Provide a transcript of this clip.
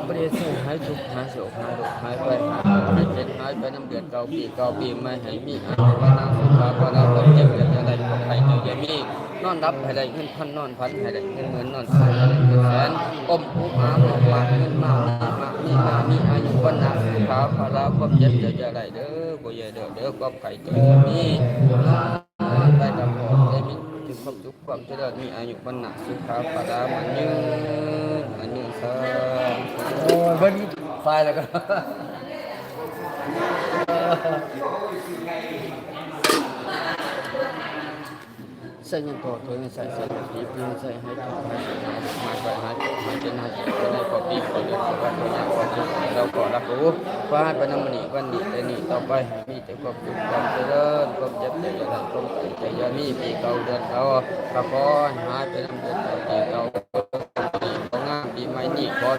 ประเดี๋ยวสิหายทุกข์หายโศกหายโรคหายไปหายเจ็บหายไปน้ำเดือดเก่าปีไม่ให้มีอายุวันนาสุขาภาระความเจ็บเกิดอะไรก็ใครเจอจะมีนอนรับให้ได้เงินพันนอนพันให้ได้เงินหมื่นนอนแสนให้ได้เงินแสนอมอุ้มอามอมมากเงินมากมีอายุวันนาสุขาภาระความเจ็บเกิดอะไรเด้อบ่ใหญ่เด้อก็ใครเจอจะมีได้กับพ่อได้มีถึงความสุขความเจริญมีอายุวันนาสุขาภาระมันยืนเธอโอ้ยเพิ่นไฟแล้วก็ใส่ยังต่อตัวยังใส่ปีปีใส่ให้ตัวมาไปหายเป็นหายเป็นในปีปีเดือนก็ตัวอย่างก็เราก็รับรู้ว่าให้เป็นน้ำมันวันนี้แต่นี่ต่อไปมีแต่ความสุขความเจริญความเจ็บใจอะไรความใจยามีปีเก่าเดือนเก่าก็ขอหายเป็นน้ำเดือนปีเก่าปีงามปีใหม่นี่ขอ